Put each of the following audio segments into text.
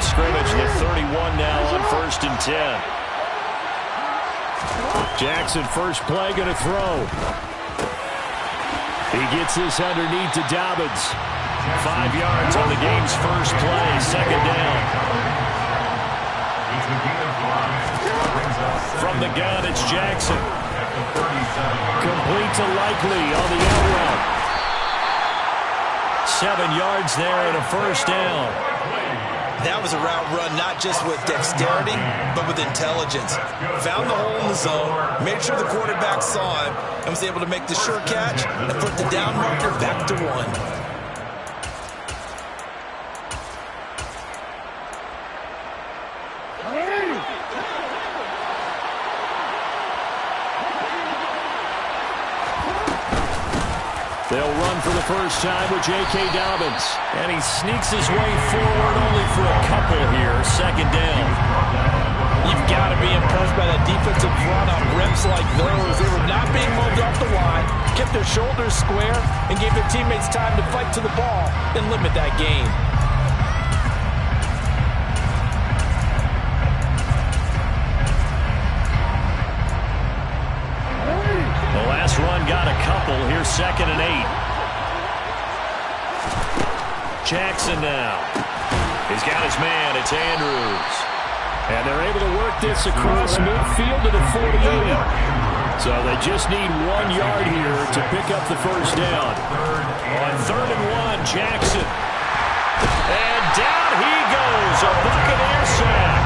of scrimmage. The 31 now on 1st and 10. Jackson, first play, going to throw. He gets this underneath to Dobbins. 5 yards on the game's first play. 2nd down. From the gun, it's Jackson. Complete to Likely on the out route. 7 yards there and a 1st down. That was a route run not just with dexterity, but with intelligence. Found the hole in the zone, made sure the quarterback saw him, and was able to make the sure catch and put the down marker back to 1. They'll run for the first time with J.K. Dobbins. And he sneaks his way forward only for a couple here. 2nd down. You've got to be impressed by that defensive front on reps like those. They were not being moved off the line, kept their shoulders square, and gave their teammates time to fight to the ball and limit that gain. The last run got a couple. Here's 2nd and 8. Jackson now. He's got his man. It's Andrews. And they're able to work this across midfield to the 48. So they just need 1 yard here to pick up the first down. On 3rd and 1, Jackson. And down he goes. A Buccaneer sack.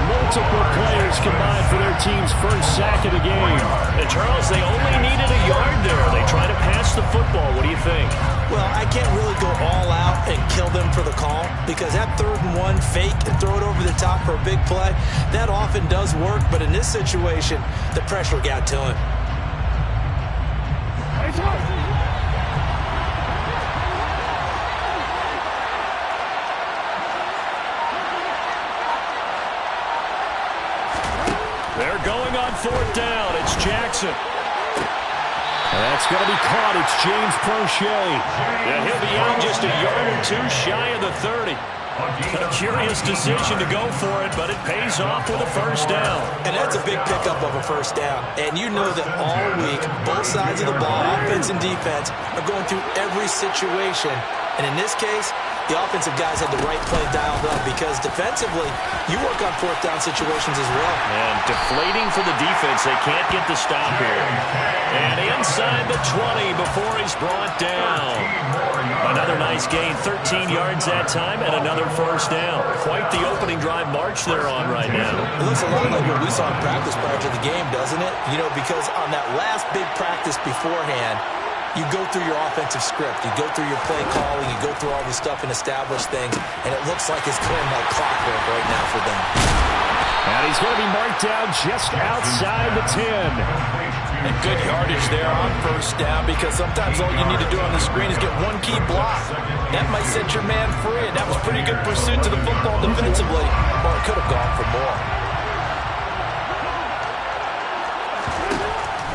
Multiple players combined for their team's first sack of the game. And Charles, they only needed a yard there. They try to pass the football. What do you think? Well, I can't really go all out and kill them for the call because that 3rd and 1 fake and throw it over the top for a big play, that often does work. But in this situation, the pressure got to him. They're going on 4th down. It's Jackson. That's going to be caught. It's James Prochet. Yeah, he'll be out just a yard or 2 shy of the 30. A curious decision to go for it, but it pays off with a first down. And that's a big pickup of a first down. And you know that all week, both sides of the ball, offense and defense, are going through every situation. And in this case, the offensive guys had the right play dialed up because defensively, you work on 4th down situations as well. And deflating for the defense. They can't get the stop here. And inside the 20 before he's brought down. Another nice gain, 13 yards that time, and another first down. Quite the opening drive march they're on right now. It looks a lot like what we saw in practice prior to the game, doesn't it? You know, because on that last big practice beforehand, you go through your offensive script. You go through your play calling. You go through all this stuff and establish things. And it looks like it's going like clockwork right now for them. And he's going to be marked down just outside the 10. And good yardage there on first down because sometimes all you need to do on the screen is get 1 key block. That might set your man free. And that was pretty good pursuit to the football defensively. Or it could have gone for more.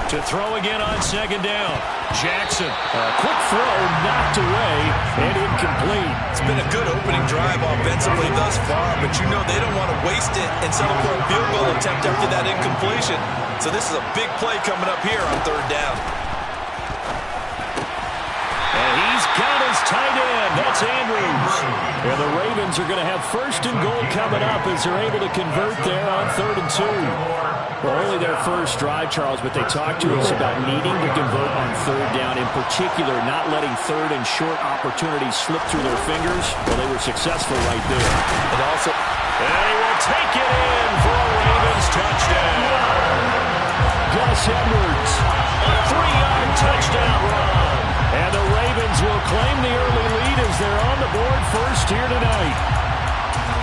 To throw again on 2nd down. Jackson, a quick throw, knocked away, and incomplete. It's been a good opening drive offensively thus far, but you know they don't want to waste it and settle for a field goal attempt after that incompletion. So this is a big play coming up here on 3rd down. And he's got his tight end. That's Andrews. And the Ravens are going to have 1st and goal coming up as they're able to convert there on 3rd and 2. Well, only their first drive, Charles, but they talked to us about needing to convert on 3rd down, in particular not letting 3rd and short opportunities slip through their fingers. Well, they were successful right there. And also, they will take it in for a Ravens touchdown. Gus Edwards, a 3-yard touchdown run. And the Ravens will claim the early lead as they're on the board first here tonight.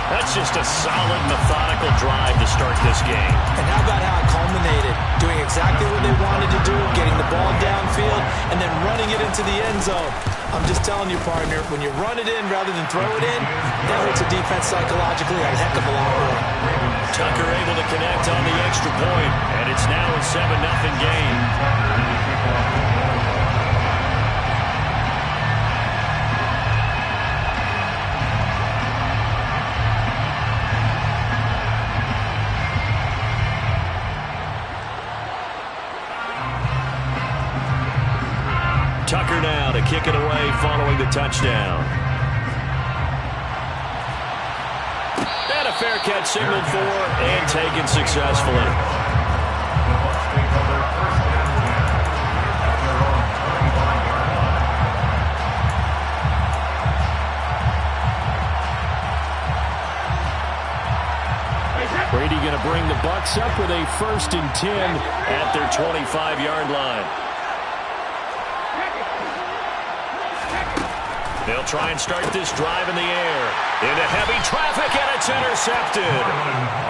That's just a solid, methodical drive to start this game. And how about how it culminated? Doing exactly what they wanted to do, getting the ball downfield, and then running it into the end zone. I'm just telling you, partner, when you run it in rather than throw it in, that hurts a defense psychologically a heck of a lot more. Tucker able to connect on the extra point, and it's now a 7-0 game. Tucker now to kick it away following the touchdown. And a fair catch signaled for and taken successfully. Brady going to bring the Bucs up with a 1st and 10 at their 25-yard line. They'll try and start this drive in the air. Into heavy traffic, and it's intercepted.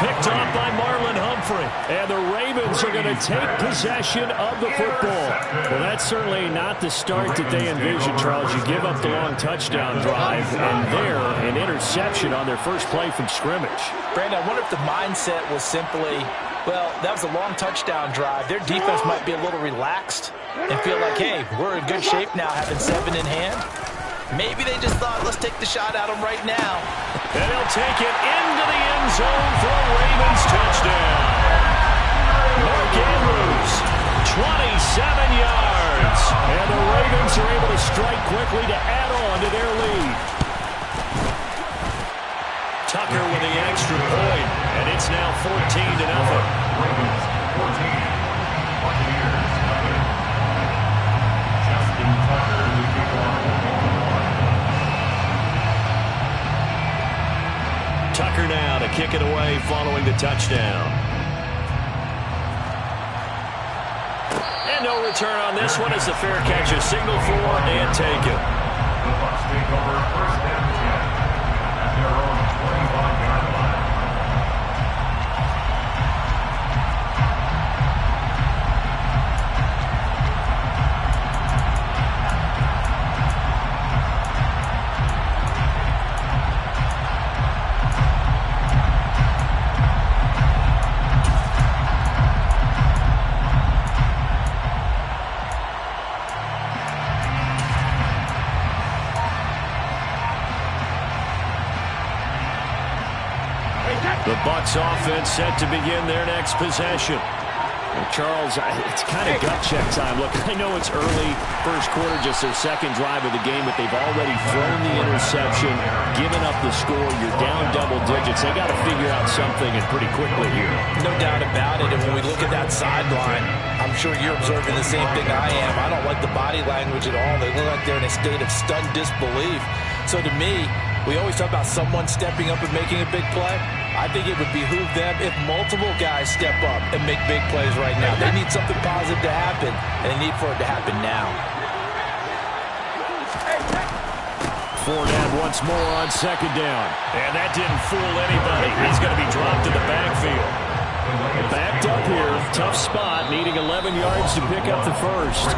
Picked off by Marlon Humphrey. And the Ravens are going to take possession of the football. Well, that's certainly not the start that they envisioned, Charles. You give up the long touchdown drive, and there, an interception on their first play from scrimmage. Brandon, I wonder if the mindset was simply, well, that was a long touchdown drive. Their defense might be a little relaxed and feel like, hey, we're in good shape now having 7 in hand. Maybe they just thought, let's take the shot at them right now. And he'll take it into the end zone for a Ravens touchdown. Mark Andrews, 27 yards. And the Ravens are able to strike quickly to add on to their lead. Tucker with the extra point, and it's now 14-0. Tucker now to kick it away following the touchdown. And no return on this one as the fair catch is signaled for and taken. The Bucs take over 1st and 10 at their own 25-yard line. The Bucs offense set to begin their next possession. Well, Charles, it's kind of gut check time. Look, I know it's early, first quarter, just their second drive of the game, but they've already thrown the interception, given up the score. You're down double digits. They got to figure out something, and pretty quickly here. No doubt about it. And when we look at that sideline, I'm sure you're observing the same thing I am. I don't like the body language at all. They look like they're in a state of stunned disbelief. So to me, we always talk about someone stepping up and making a big play. I think it would behoove them if multiple guys step up and make big plays right now. They need something positive to happen, and they need for it to happen now. Fournette once more on 2nd down. And that didn't fool anybody. He's going to be dropped in the backfield. Backed up here, tough spot, needing 11 yards to pick up the first.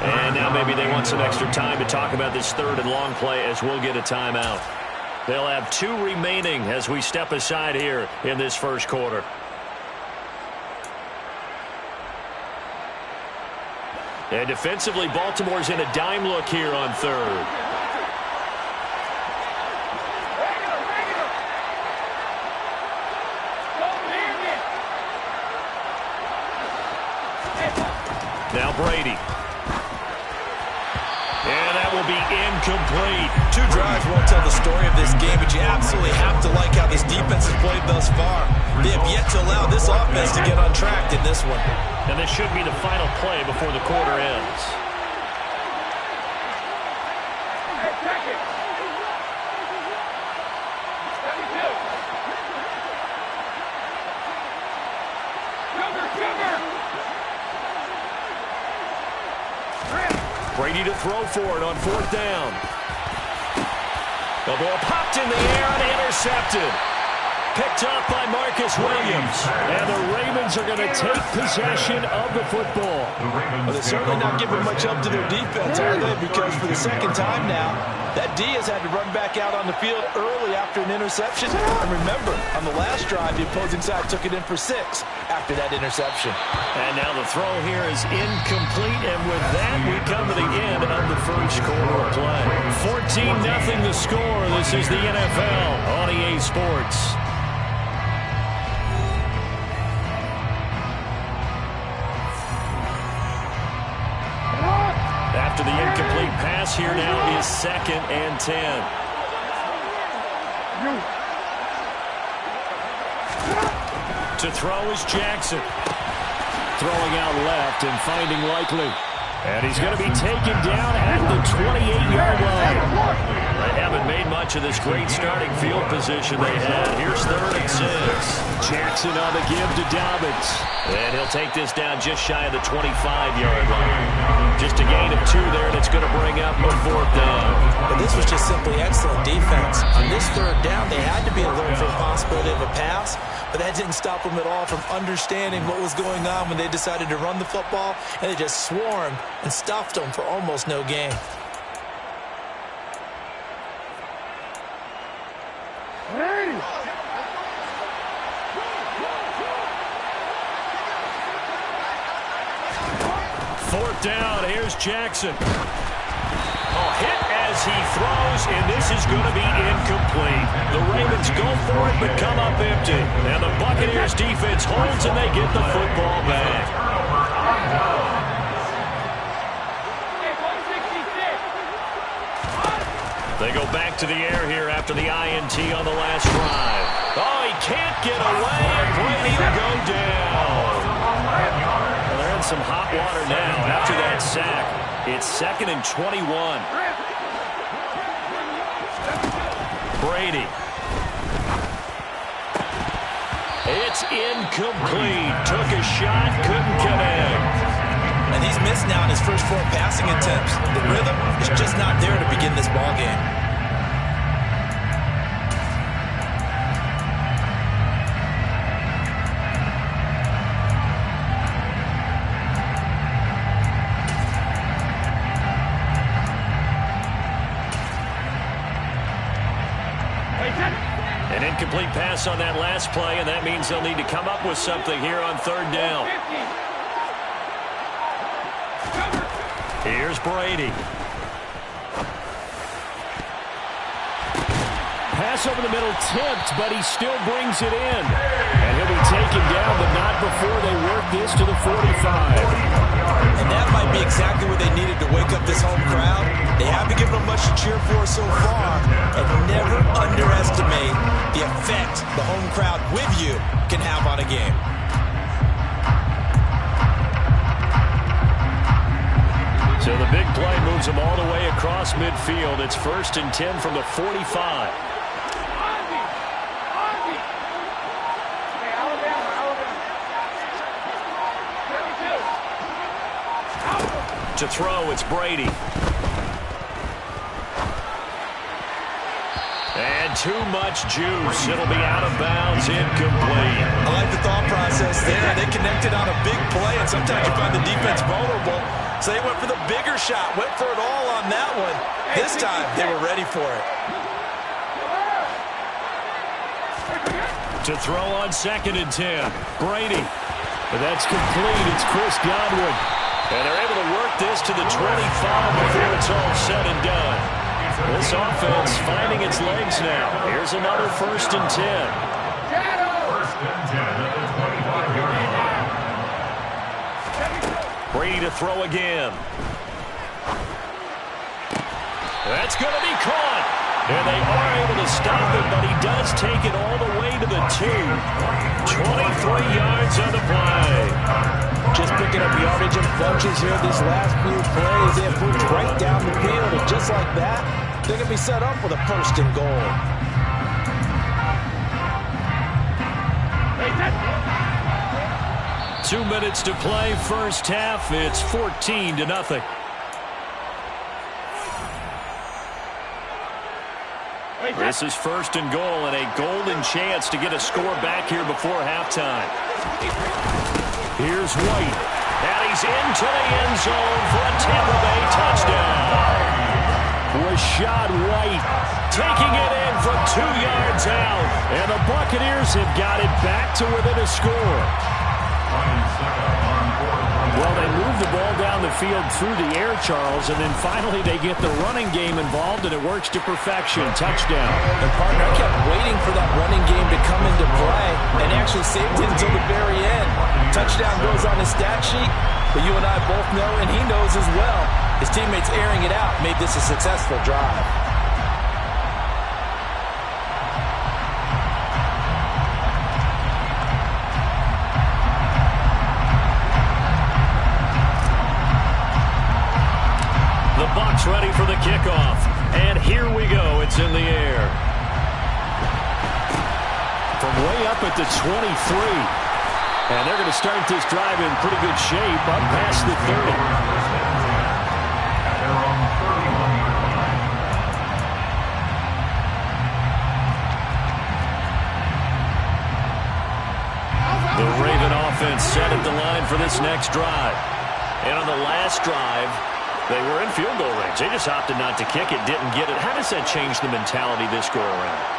And now maybe they want some extra time to talk about this 3rd and long play as we'll get a timeout. They'll have 2 remaining as we step aside here in this first quarter. And defensively, Baltimore's in a dime look here on 3rd. Now Brady. And that will be incomplete. 2 drives won't tell the story of this game, but you absolutely have to like how this defense has played thus far. They have yet to allow this offense to get untracked in this one. And this should be the final play before the quarter ends. Brady to throw for it on 4th down. The ball popped in the air and intercepted. Picked up by Marcus Williams. And the Ravens are going to take possession of the football. Well, they're certainly not giving much help to their defense, are they? Because for the 2nd time now, that D has had to run back out on the field early after an interception. And remember, on the last drive, the opposing side took it in for 6 after that interception. And now the throw here is incomplete. And with that, we come to the end of the first quarter of play. 14-0 the score. This is the NFL on EA Sports. After the incomplete pass. loss here now is 2nd and 10. To throw is Jackson. Throwing out left and finding Likely. And he's going to be taken down at the 28-yard line. They haven't made much of this great starting field position they had. Here's 3rd and 6. Jackson on the give to Dobbins. And he'll take this down just shy of the 25-yard line. Just a gain of 2 there, and it's going to bring up a 4th down. But this was just simply excellent defense. On this 3rd down, they had to be alert for the possibility of a pass, but that didn't stop them at all from understanding what was going on when they decided to run the football, and they just swarmed and stuffed them for almost no gain. Fourth down, here's Jackson. Hit as he throws, and this is going to be incomplete. The Ravens go for it, but come up empty. And the Buccaneers defense holds, and they get the football back. They go back to the air here after the INT on the last drive. Oh, he can't get away, and Brady will go down. Well, they're in some hot water now after that sack. It's 2nd and 21. Brady. It's incomplete. Took a shot, couldn't connect. And he's missed now in his first 4 passing attempts. The rhythm is just not there to begin this ball game. An incomplete pass on that last play, and that means they'll need to come up with something here on 3rd down. Here's Brady. Pass over the middle tipped, but he still brings it in. And he'll be taken down, but not before they work this to the 45. And that might be exactly what they needed to wake up this home crowd. They haven't given them much to cheer for so far, and never underestimate the effect the home crowd with you can have on a game. So the big play moves them all the way across midfield. It's 1st and 10 from the 45. To throw, it's Brady. And too much juice. It'll be out of bounds, incomplete. I like the thought process there. They connected on a big play, and sometimes you find the defense vulnerable. So they went for the bigger shot, went for it all on that one. This time, they were ready for it. To throw on 2nd and 10. Brady. But that's complete. It's Chris Godwin. And they're able to work this to the 25 before it's all said and done. This offense finding its legs now. Here's another 1st and 10. 1st and 10 at the 25-yard line. Brady to throw again. That's going to be caught. And they are able to stop it, but he does take it all the way to the 2. 23 yards on the play. Just picking up yardage in bunches here these last few plays. They have moved right down the field, and just like that, they're going to be set up with a 1st and goal. 2 minutes to play, first half. It's 14-0. This is 1st and goal, and a golden chance to get a score back here before halftime. Here's White, and he's into the end zone for a Tampa Bay touchdown. Rashad White taking it in from 2 yards out, and the Buccaneers have got it back to within a score. Well, they move the ball down the field through the air, Charles, and then finally they get the running game involved, and it works to perfection. Touchdown. And partner, I kept waiting for that running game to come into play and actually saved it until the very end. Touchdown goes on the stat sheet, but you and I both know, and he knows as well, His teammates airing it out made this a successful drive. The Bucs ready for the kickoff. And here we go. It's in the air. From way up at the 23. And they're going to start this drive in pretty good shape up past the 30. The Raven offense set at the line for this next drive. And on the last drive, they were in field goal range. They just opted not to kick it, didn't get it. How does that change the mentality this go around?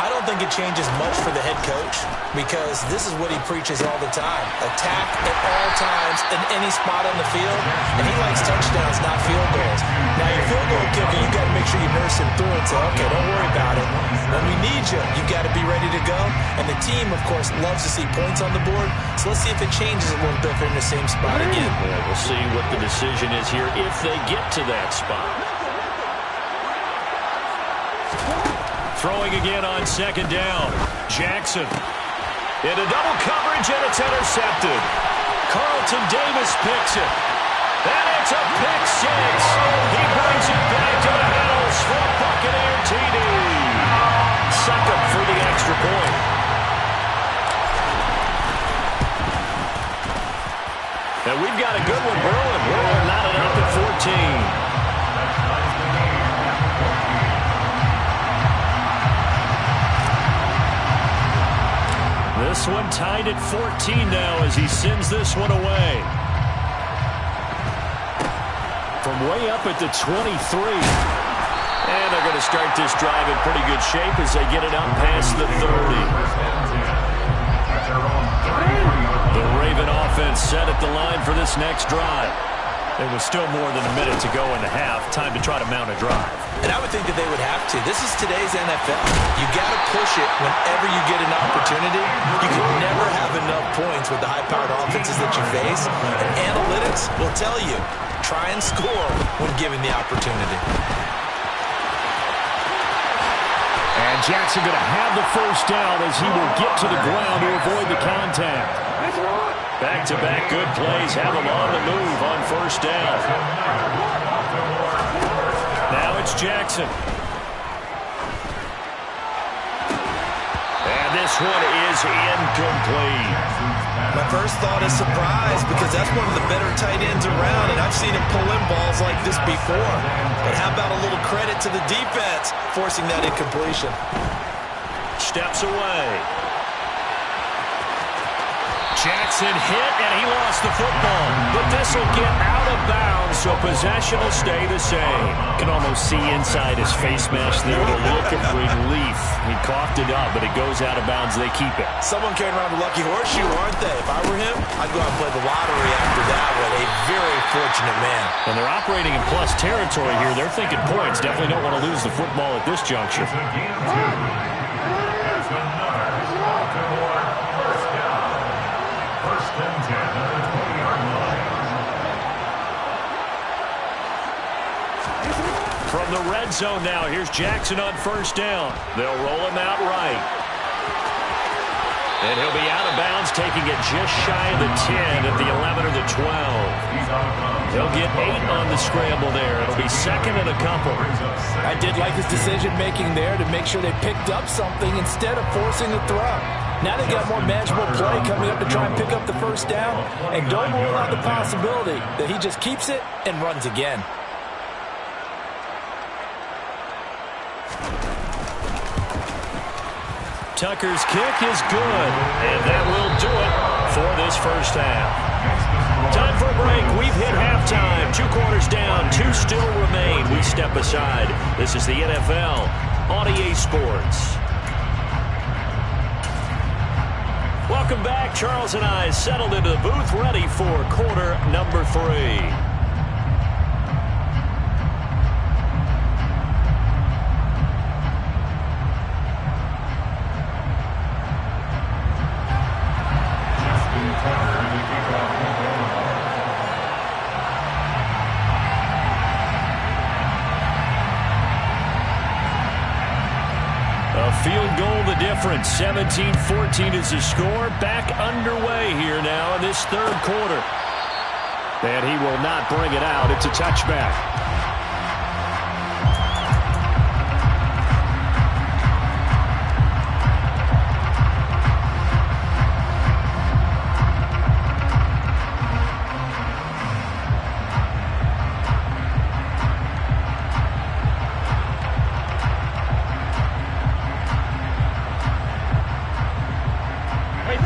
I don't think it changes much for the head coach because this is what he preaches all the time. Attack at all times in any spot on the field, and he likes touchdowns, not field goals. Now, your field goal kicker, you've got to make sure you nurse him through and say, okay, don't worry about it. When we need you, you've got to be ready to go. And the team, of course, loves to see points on the board, so let's see if it changes a little bit if they're in the same spot again. Yeah, we'll see what the decision is here if they get to that spot. Throwing again on second down. Jackson into double coverage, and it's intercepted. Carlton Davis picks it. And it's a pick six. He brings it back to the house for a Buccaneer TD. Second for the extra point. And we've got a good one brewing. We're knotted up at 14. This one tied at 14 now as he sends this one away. From way up at the 23. And they're going to start this drive in pretty good shape as they get it out past the 30. The Raven offense set at the line for this next drive. There was still more than a minute to go in the half. Time to try to mount a drive. And I would think that they would have to. This is today's NFL. You got to push it whenever you get an opportunity. You can never have enough points with the high-powered offenses that you face. And analytics will tell you, try and score when given the opportunity. And Jackson going to have the first down as he will get to the ground to avoid the contact. Back-to-back good plays have him on the move on first down. Now it's Jackson. And this one is incomplete. My first thought is surprise because that's one of the better tight ends around, and I've seen him pull in balls like this before. But how about a little credit to the defense forcing that incompletion? Steps away. Jackson hit, and he lost the football. But this will get out of bounds, so possession will stay the same. Can almost see inside his face mask there, the look of relief. He coughed it up, but it goes out of bounds. They keep it. Someone carrying around the lucky horseshoe, aren't they? If I were him, I'd go out and play the lottery after that one. A very fortunate man. And they're operating in plus territory here. They're thinking points. Definitely don't want to lose the football at this juncture. From the red zone now, here's Jackson on first down. They'll roll him out right. And he'll be out of bounds, taking it just shy of the 10 at the 11 or the 12. They'll get 8 on the scramble there. It'll be second and a couple. I did like his decision-making there to make sure they picked up something instead of forcing the throw. Now they got more manageable play coming up to try and pick up the first down. And don't rule out the possibility that he just keeps it and runs again. Tucker's kick is good, and that will do it for this first half. Time for a break. We've hit halftime. 2 quarters down, 2 still remain. We step aside. This is the NFL on EA Sports. Welcome back. Charles and I settled into the booth, ready for quarter number 3. field goal the difference. 17-14 is the score. Back underway here now in this third quarter. And he will not bring it out. It's a touchback.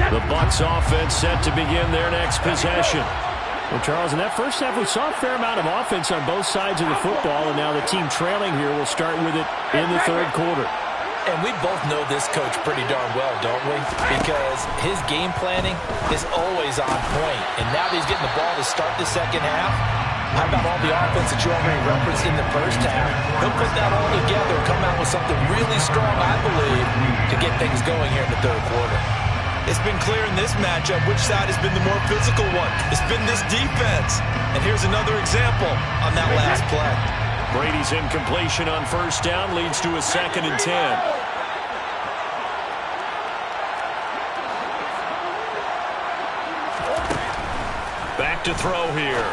The Bucs offense set to begin their next possession. Well, Charles, in that first half, we saw a fair amount of offense on both sides of the football, and now the team trailing here will start with it in the third quarter. And we both know this coach pretty darn well, don't we? Because his game planning is always on point. And now that he's getting the ball to start the second half, how about all the offense that you already referenced in the first half? He'll put that all together and come out with something really strong, I believe, to get things going here in the third quarter. It's been clear in this matchup which side has been the more physical one. It's been this defense. And here's another example on that last play. Brady's incompletion on first down leads to a 2nd and 10. Back to throw here.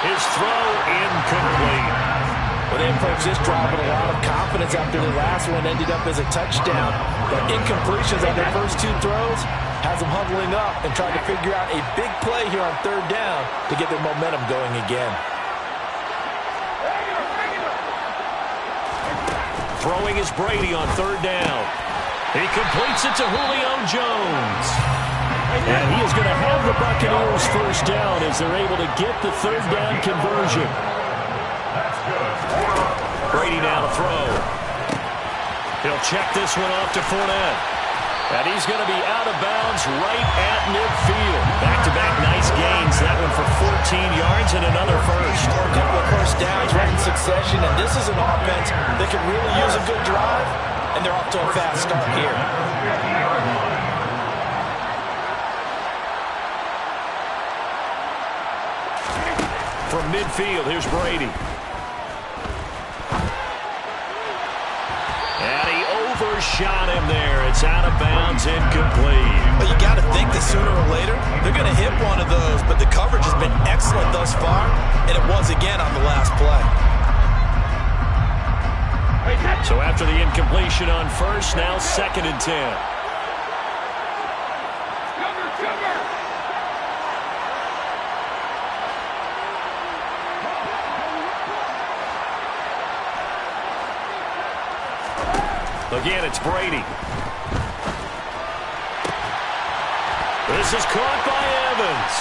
His throw incomplete. Well, they approached this drive with a lot of confidence after the last one ended up as a touchdown. The incompletions on their first two throws has them huddling up and trying to figure out a big play here on third down to get their momentum going again. Throwing is Brady on third down. He completes it to Julio Jones. And he is going to have the Buccaneers first down as they're able to get the third down conversion. Brady now to throw. He'll check this one off to Fournette. And he's going to be out of bounds right at midfield. Back-to-back nice gains. That one for 14 yards and another first. A couple of first downs right in succession, and this is an offense that can really use a good drive, and they're off to a fast start here. From midfield, here's Brady. And he overshot him there. It's out of bounds, incomplete. But you got to think that sooner or later, they're going to hit one of those. But the coverage has been excellent thus far, and it was again on the last play. So after the incompletion on first, now 2nd and 10. Again, it's Brady. This is caught by Evans.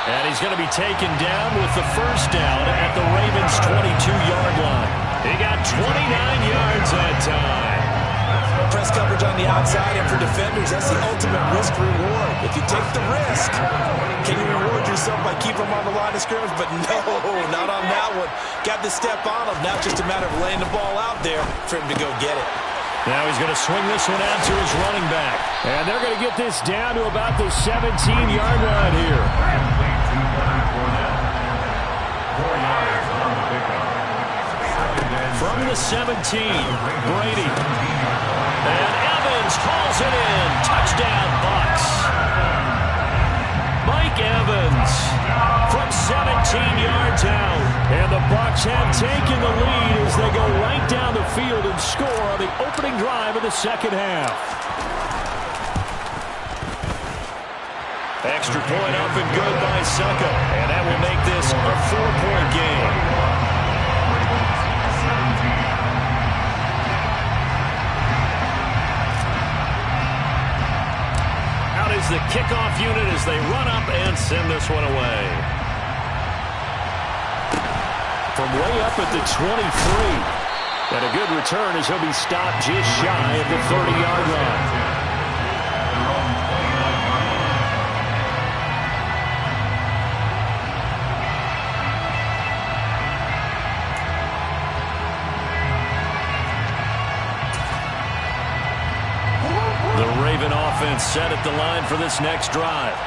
And he's going to be taken down with the first down at the Ravens' 22-yard line. He got 29 yards that time. Press coverage on the outside, and for defenders, that's the ultimate risk-reward. If you take the risk, can you reward yourself by keeping them on the line of scrimmage? But no, not on that one. Got to step on him. Now it's just a matter of laying the ball out there for him to go get it. Now he's going to swing this one out to his running back. And they're going to get this down to about the 17-yard line here. From the 17, Brady. And Evans hauls it in. Touchdown, Bucs. Mike Evans from 17 yards out. And the Bucs have taken the lead as they go right down the field and score on the opening drive of the second half. Extra point up and good by Succa. And that will make this a 4-point game. Out is the kickoff unit as they run up and send this one away. From way up at the 23. And a good return as he'll be stopped just shy of the 30-yard line. The Raven offense set at the line for this next drive.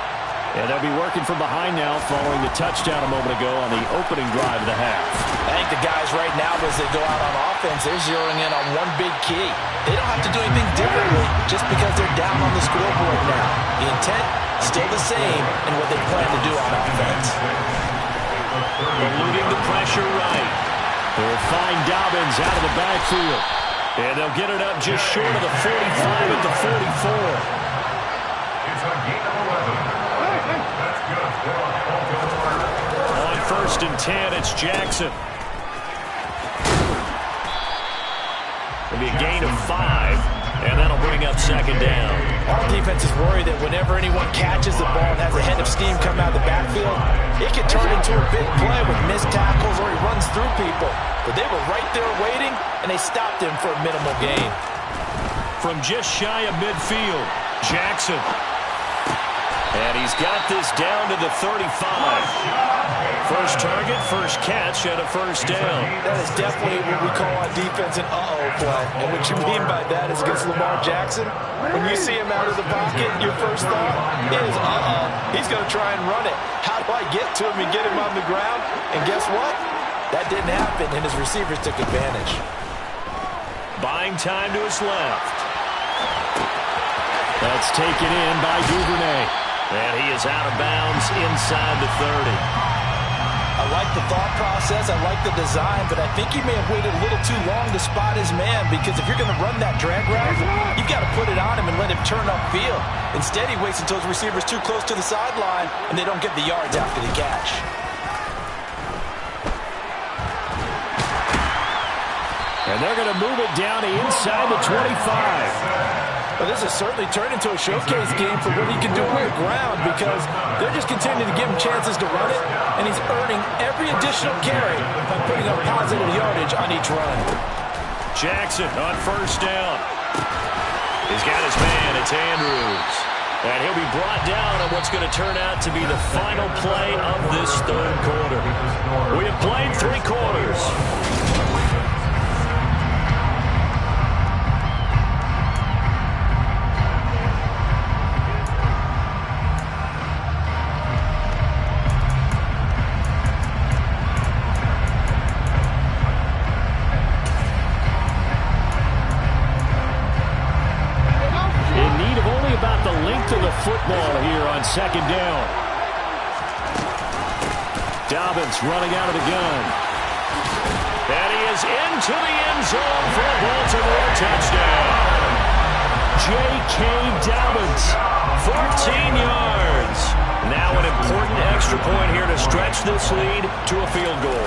And they'll be working from behind now following the touchdown a moment ago on the opening drive of the half. I think the guys right now, as they go out on offense, they're zeroing in on one big key. They don't have to do anything differently just because they're down on the scoreboard now. The intent, still the same in what they plan to do on offense. Eluding the pressure right. They'll find Dobbins out of the backfield. And they'll get it up just short of the 45 at the 44. It's a gain of 11. That's good. On 1st and 10, it's Jackson. It'll be a gain of 5, and that'll bring up 2nd down. Our defense is worried that whenever anyone catches the ball and has a head of steam come out of the backfield, it can turn into a big play with missed tackles or he runs through people. But they were right there waiting, and they stopped him for a minimal gain. From just shy of midfield, Jackson. And he's got this down to the 35. First target, first catch, and a 1st down. That is definitely what we call on defense an uh-oh play. And what you mean by that is against Lamar Jackson, when you see him out of the pocket, your first thought is, he's going to try and run it. How do I get to him and get him on the ground? And guess what? That didn't happen, and his receivers took advantage. Buying time to his left. That's taken in by Duvernay. And he is out of bounds inside the 30. I like the thought process. I like the design, but I think he may have waited a little too long to spot his man, because if you're going to run that drag route, you've got to put it on him and let him turn upfield. Instead, he waits until his receiver's too close to the sideline, and they don't get the yards after the catch. And they're going to move it down to inside the 25. Well, this has certainly turned into a showcase game for what he can do on the ground, because they're just continuing to give him chances to run it, and he's earning every additional carry by putting up positive yardage on each run. Jackson on 1st down. He's got his man. It's Andrews. And he'll be brought down on what's going to turn out to be the final play of this 3rd quarter. We have played 3 quarters. Football here on 2nd down. Dobbins running out of the gun. And he is into the end zone for a Baltimore touchdown. J.K. Dobbins, 14 yards. Now an important extra point here to stretch this lead to a field goal.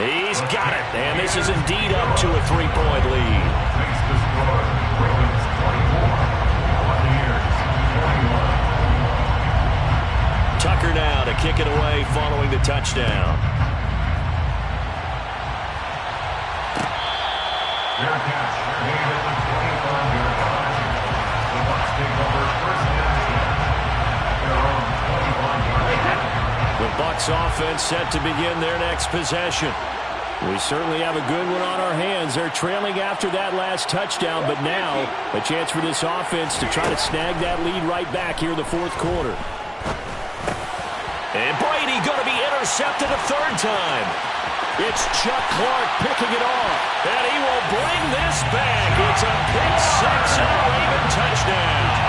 He's got it, and this is indeed up to a 3-point lead. Tucker now to kick it away following the touchdown. Their catch, made at the 25-yard line. The Bucs take over 1st and 10 at their own 25-yard line. The Bucs offense set to begin their next possession. We certainly have a good one on our hands. They're trailing after that last touchdown, but now a chance for this offense to try to snag that lead right back here in the 4th quarter. And Brady going to be intercepted a 3rd time. It's Chuck Clark picking it off. And he will bring this back. It's a pick 6 and a Raven touchdown.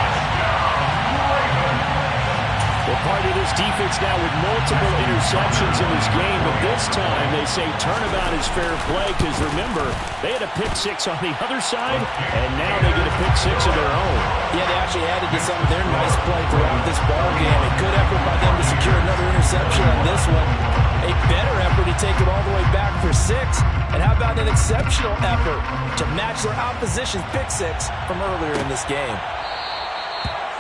Well, part of this defense now with multiple interceptions in this game, but this time they say turnabout is fair play, because remember, they had a pick 6 on the other side, and now they get a pick 6 of their own. Yeah, they actually added to some of their nice play throughout this ball game. A good effort by them to secure another interception on this one. A better effort to take it all the way back for 6. And how about an exceptional effort to match their opposition's pick 6 from earlier in this game?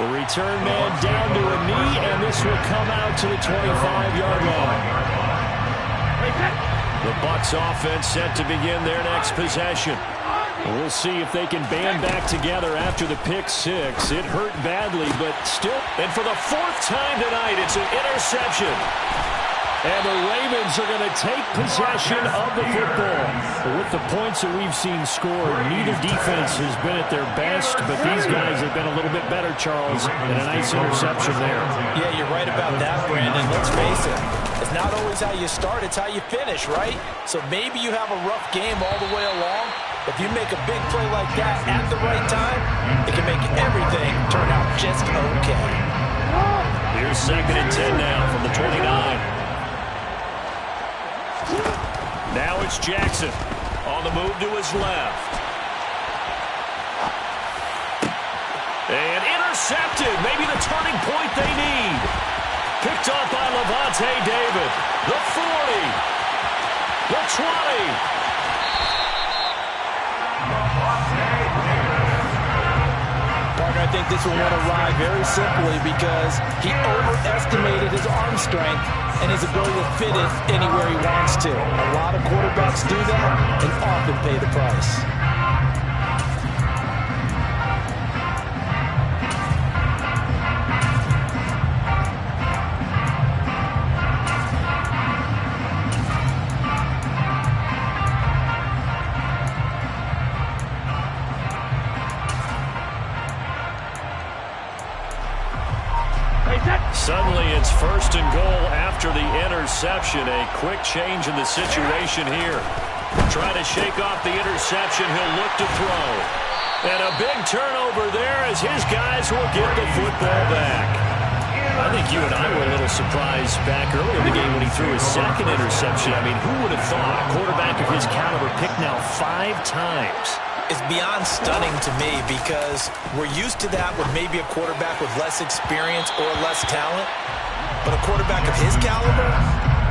The return man down to a knee, and this will come out to the 25-yard line. The Bucs offense set to begin their next possession. We'll see if they can band back together after the pick 6. It hurt badly, but still. And for the 4th time tonight, it's an interception. And the Ravens are going to take possession of the football. With the points that we've seen scored, neither defense has been at their best, but these guys have been a little bit better, Charles, and a nice interception there. Yeah, you're right about that, Brandon. Let's face it. It's not always how you start, it's how you finish, right? So maybe you have a rough game all the way along. If you make a big play like that at the right time, it can make everything turn out just okay. Here's 2nd and 10 now from the 29. Now it's Jackson on the move to his left. And intercepted. Maybe the turning point they need. Picked up by Levante David. The 40. The 20. Parker, I think this will want to ride very simply because he overestimated his arm strength and his ability to fit it anywhere he wants to. A lot of quarterbacks do that and often pay the price. Suddenly it's 1st and goal after the interception. A quick change in the situation here. Trying to shake off the interception. He'll look to throw. And a big turnover there as his guys will get the football back. I think you and I were a little surprised back earlier in the game when he threw his 2nd interception. I mean, who would have thought a quarterback of his caliber picked now 5 times? It's beyond stunning to me because we're used to that with maybe a quarterback with less experience or less talent. But a quarterback of his caliber,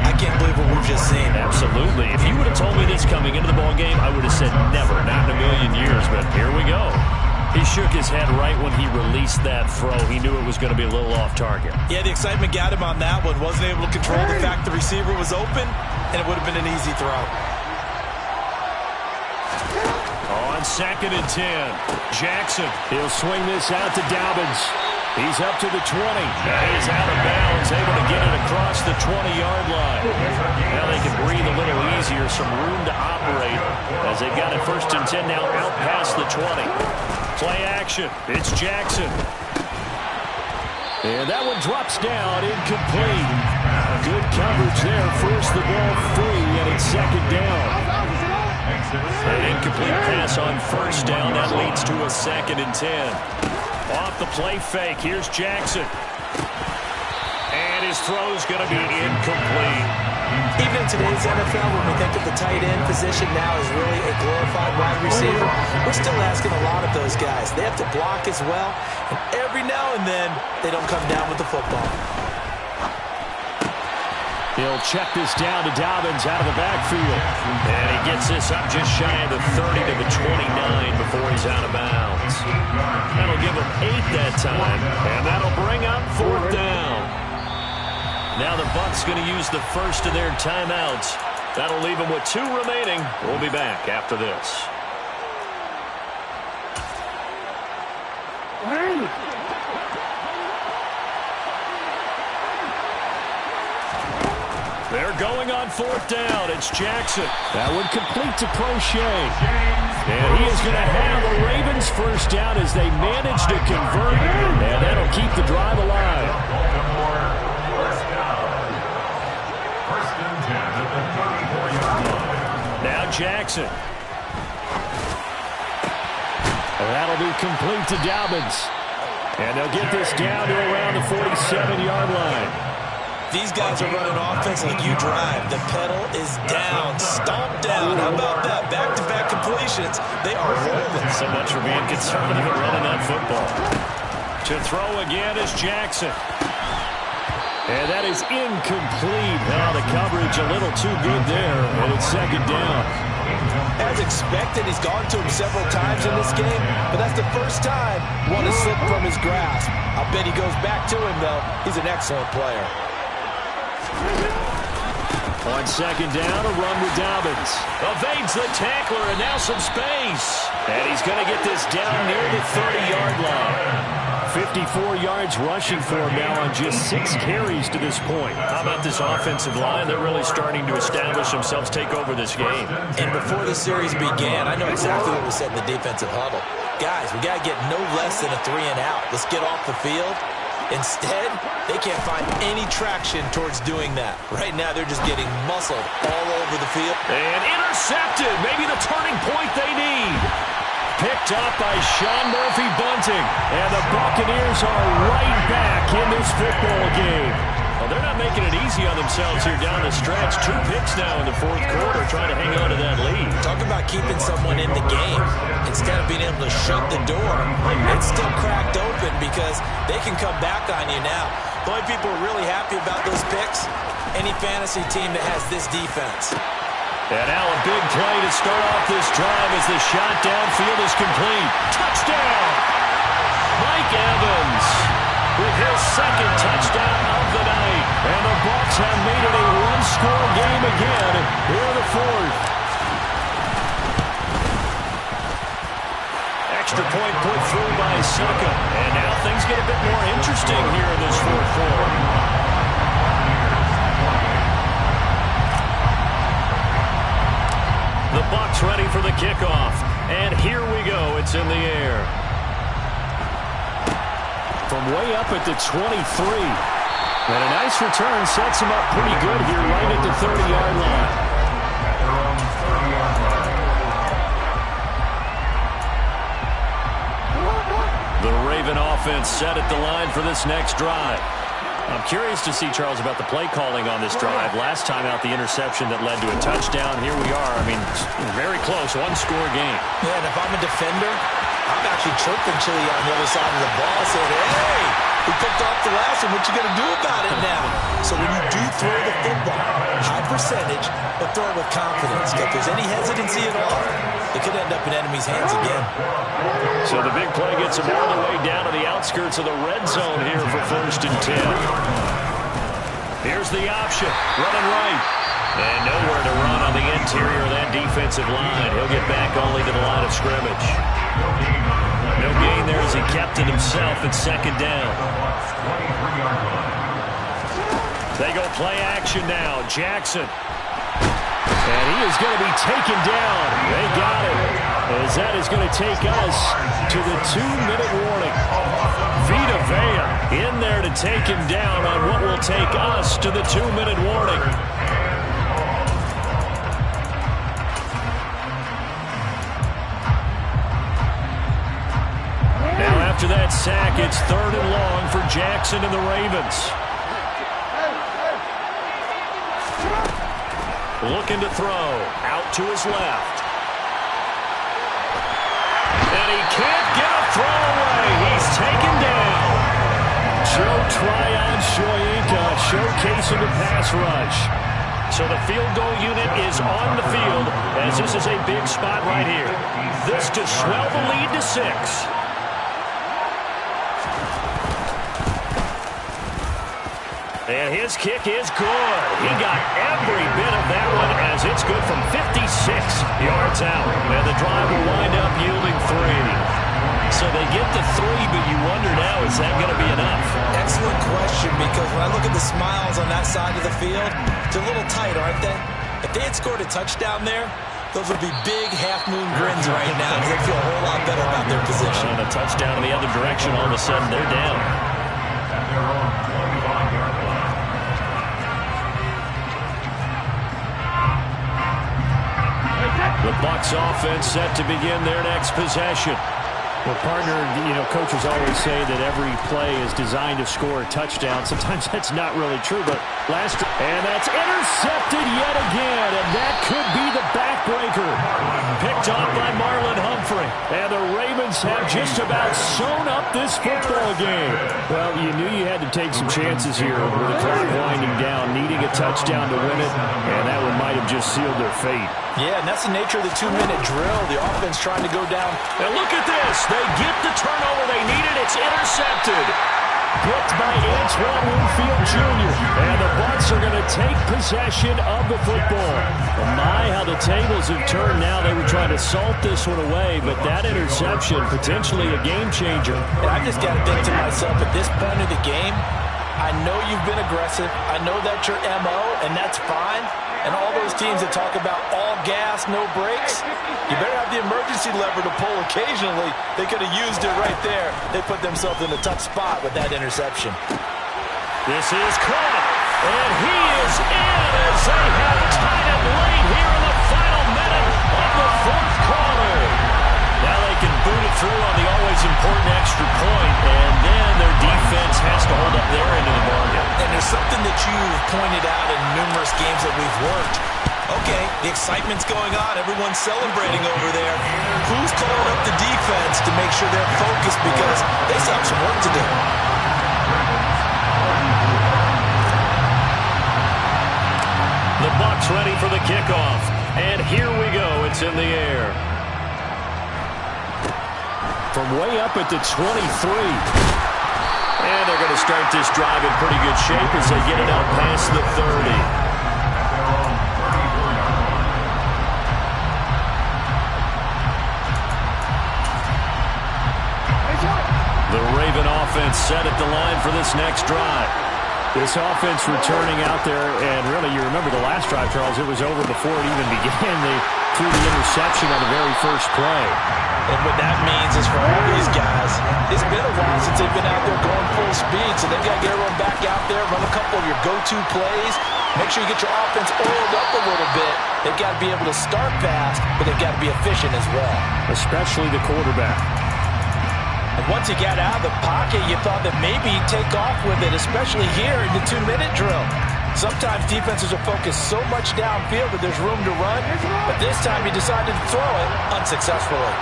I can't believe what we've just seen. Absolutely. If you would have told me this coming into the ballgame, I would have said never, not in a million years. But here we go. He shook his head right when he released that throw. He knew it was going to be a little off target. Yeah, the excitement got him on that one. Wasn't able to control the fact the receiver was open, and it would have been an easy throw. On 2nd and 10, Jackson. He'll swing this out to Dobbins. He's up to the 20. He's out of bounds, able to get it across the 20-yard line. Now they can breathe a little easier, some room to operate as they've got it 1st and 10 now out past the 20. Play action. It's Jackson. And that one drops down, incomplete. Good coverage there. Forced the ball free, and it's 2nd down. An incomplete pass on 1st down. That leads to a 2nd and 10. Off the play fake. Here's Jackson. And his throw's going to be incomplete. Even in today's NFL, when we think of the tight end position now as really a glorified wide receiver, we're still asking a lot of those guys. They have to block as well, and every now and then, they don't come down with the football. He'll check this down to Dobbins out of the backfield. And he gets this up just shy of the 30 to the 29 before he's out of bounds. That'll give him 8 that time, and that'll bring up 4th down. Now the Bucs going to use the first of their timeouts. That'll leave them with 2 remaining. We'll be back after this. They're going on 4th down. It's Jackson. That one complete to Crochet. And he is going to have the Ravens 1st down as they manage to convert. And that'll keep the drive alive. Now Jackson. And that'll be complete to Dobbins. And they'll get this down to around the 47-yard line. These guys are running offense like you drive. The pedal is down, stomped down. How about that? Back-to-back completions. They are rolling. So much for being conservative and running that football. To throw again is Jackson. And that is incomplete. Now the coverage a little too good there, and it's 2nd down. As expected, he's gone to him several times in this game, but that's the first time one has slipped from his grasp. I'll bet he goes back to him, though. He's an excellent player. On 2nd down, a run with Dobbins. Evades the tackler, and now some space. And he's going to get this down near the 30-yard line. 54 yards rushing for him now on just 6 carries to this point. How about this offensive line? They're really starting to establish themselves, take over this game. And before the series began, I know exactly what we said in the defensive huddle. Guys, we got to get no less than a 3 and out. Let's get off the field. Instead, they can't find any traction towards doing that. Right now, they're just getting muscled all over the field. And intercepted. Maybe the turning point they need. Picked up by Sean Murphy-Bunting. And the Buccaneers are right back in this football game. Well, they're not making it easy on themselves here down the stretch. 2 picks now in the 4th quarter, trying to hang on to that lead. Talk about keeping someone in the game. Instead of being able to shut the door, it's still cracked open because they can come back on you now. The only people who are really happy about those picks, any fantasy team that has this defense. And now a big play to start off this drive as the shot downfield is complete. Touchdown! Mike Evans with his 2nd touchdown of the night. And the Bucs have made it a 1-score game again here in the 4th. Extra point put through by Succa. And now things get a bit more interesting here in this 4th quarter. The Bucs ready for the kickoff. And here we go. It's in the air. From way up at the 23. And a nice return sets him up pretty good here right at the 30-yard line. The Raven offense set at the line for this next drive. I'm curious to see, Charles, about the play calling on this drive. Last time out, the interception that led to a touchdown. Here we are. I mean, very close, 1-score game. Yeah, and if I'm a defender, I'm actually chirping Chili on the other side of the ball, saying, hey, we picked off the last one. What you going to do about it now? So when you do throw the football, high percentage, but throw it with confidence. If there's any hesitancy at all, it could end up in enemy's hands again. So the big play gets him all the way down to the outskirts of the red zone here for 1st and 10. Here's the option, running right. And nowhere to run on the interior of that defensive line. He'll get back only to the line of scrimmage. No gain there as he kept it himself at 2nd down. They go play action now. Jackson. And he is going to be taken down. They got it. As that is going to take us to the 2-minute warning. Vita Vea in there to take him down on what will take us to the 2-minute warning. Now after that sack, it's 3rd and long for Jackson and the Ravens. Looking to throw. Out to his left. And he can't get a throw away. He's taken down. Joe Tryon-Shoyinka showcasing the pass rush. So the field goal unit is on the field as this is a big spot right here. This to swell the lead to 6. And his kick is good. He got every bit of that one as it's good from 56 yards out. And the drive will wind up yielding 3. So they get the 3, but you wonder now, is that going to be enough? Excellent question, because when I look at the smiles on that side of the field, they're a little tight, aren't they? If they had scored a touchdown there, those would be big half-moon grins right now because they feel a whole lot better about their position. And a touchdown in the other direction, all of a sudden they're down. The Bucs offense set to begin their next possession. Well, partner, coaches always say that every play is designed to score a touchdown. Sometimes that's not really true, but and that's intercepted yet again, and that could be the backbreaker. Picked off by Marlon Humphrey, and the Ravens have just about sewn up this football game. Well, you knew you had to take some chances here with the clock winding down, needing a touchdown to win it, and that one might have just sealed their fate. Yeah, and that's the nature of the 2-minute drill. The offense trying to go down. And look at this. They get the turnover they needed. It's intercepted. picked by Antoine Winfield Jr. And the Bucs are going to take possession of the football. And my, how the tables have turned now. They were trying to salt this one away, but that interception, potentially a game changer. And I just got to think to myself, at this point of the game, I know you've been aggressive. I know that's your MO, and that's fine. And all those teams that talk about all gas, no brakes, you better have the emergency lever to pull occasionally. They could have used it right there. They put themselves in a tough spot with that interception. This is caught, and he is in as they have tied it late here in the final minute of the fourth quarter. Now they can boot it through on the always important extra point, and then their defense has to hold up their end of the bargain. And there's something that you've pointed out in numerous games that we've worked. Okay, the excitement's going on. Everyone's celebrating over there. Who's calling up the defense to make sure they're focused because they still have some work to do? The Bucs ready for the kickoff. And here we go. It's in the air. From way up at the 23. And they're going to start this drive in pretty good shape as they get it out past the 30. The Raven offense set at the line for this next drive. This offense returning out there, and really, you remember the last drive, Charles, it was over before it even began. They threw the interception on the very first play. And what that means is for all these guys, it's been a while since they've been out there going full speed, so they've got to get everyone back out there, run a couple of your go-to plays, make sure you get your offense oiled up a little bit. They've got to be able to start fast, but they've got to be efficient as well. Especially the quarterback. And once he got out of the pocket, you thought that maybe he'd take off with it, especially here in the 2-minute drill. Sometimes defenses are focused so much downfield that there's room to run, but this time he decided to throw it unsuccessfully.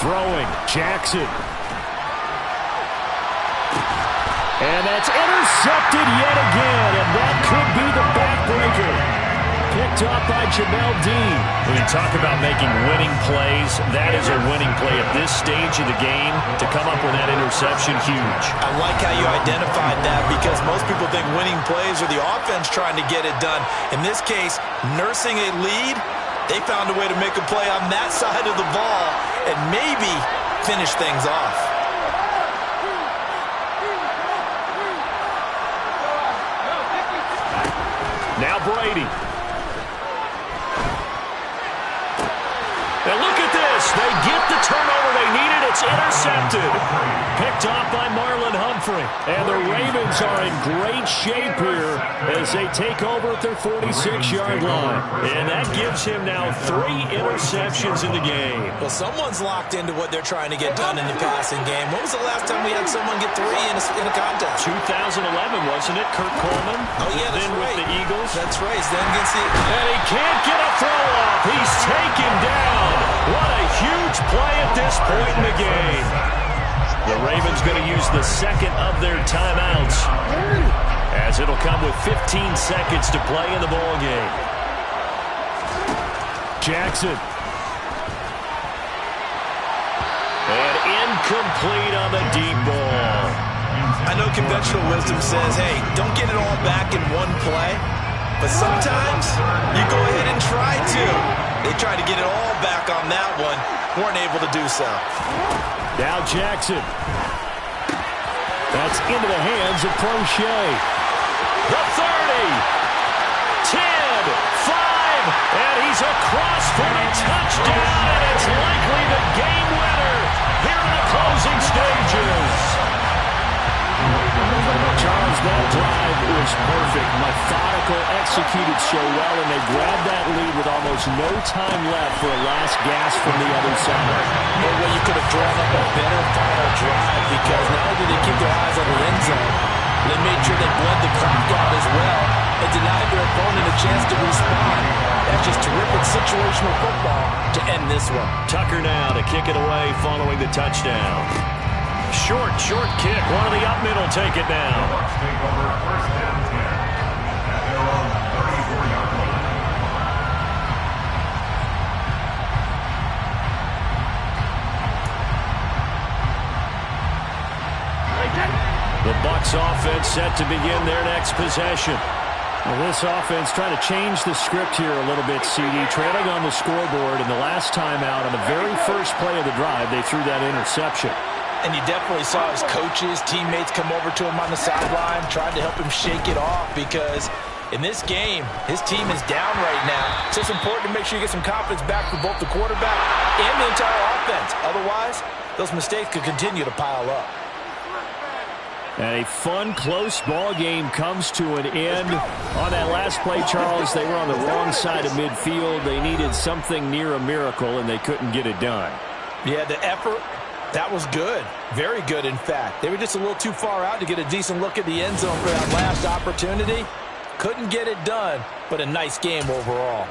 Throwing, Jackson. And that's intercepted yet again, and that could be the backbreaker. Picked up by Jamel Dean. When you talk about making winning plays, that is a winning play at this stage of the game. To come up with that interception, huge. I like how you identified that because most people think winning plays are the offense trying to get it done. In this case, nursing a lead, they found a way to make a play on that side of the ball and maybe finish things off. Now Brady. And look at this. They get the turnover they needed. It's intercepted. Picked off by Marlon Humphrey. And the Ravens are in great shape here as they take over at their 46-yard line. And that gives him now 3 interceptions in the game. Well, someone's locked into what they're trying to get done in the passing game. When was the last time we had someone get 3 in a contest? 2011, wasn't it? Kurt Coleman. Oh, yeah, that's then right. With the Eagles. That's right. Then against the... And he can't get a throw off. He's taken down. What a huge play at this point in the game. The Ravens going to use the second of their timeouts as it'll come with 15 seconds to play in the ball game. Jackson. And incomplete on the deep ball. I know conventional wisdom says, hey, don't get it all back in one play. But sometimes you go ahead and try to. They tried to get it all back on that one. Weren't able to do so. Now Jackson. That's into the hands of Prochet. The 30. 10. 5. And he's across for a touchdown. And it's likely the game winner here in the closing stages. Charles, that drive was perfect. Methodical, executed so well, and they grabbed that lead with almost no time left for a last gasp from the other side. No way you could have drawn up a better final drive because not only did they keep their eyes on the end zone, they made sure they bled the clock out as well and denied their opponent a chance to respond. That's just terrific situational football to end this one. Tucker now to kick it away following the touchdown. Short kick. One of the up middle take it down. Bucs take over first and 10 at their own 34-yard line. Jets offense set to begin their next possession. Well, this offense trying to change the script here a little bit, CD. Trailing on the scoreboard, and the last time out on the very first play of the drive, they threw that interception. And you definitely saw his coaches, teammates come over to him on the sideline, trying to help him shake it off because in this game, his team is down right now. So it's important to make sure you get some confidence back for both the quarterback and the entire offense. Otherwise, those mistakes could continue to pile up. And a fun, close ball game comes to an end. On that last play, Charles, they were on the wrong side of midfield. They needed something near a miracle, and they couldn't get it done. Yeah, the effort, that was good. Very good, in fact. They were just a little too far out to get a decent look at the end zone for that last opportunity. Couldn't get it done, but a nice game overall.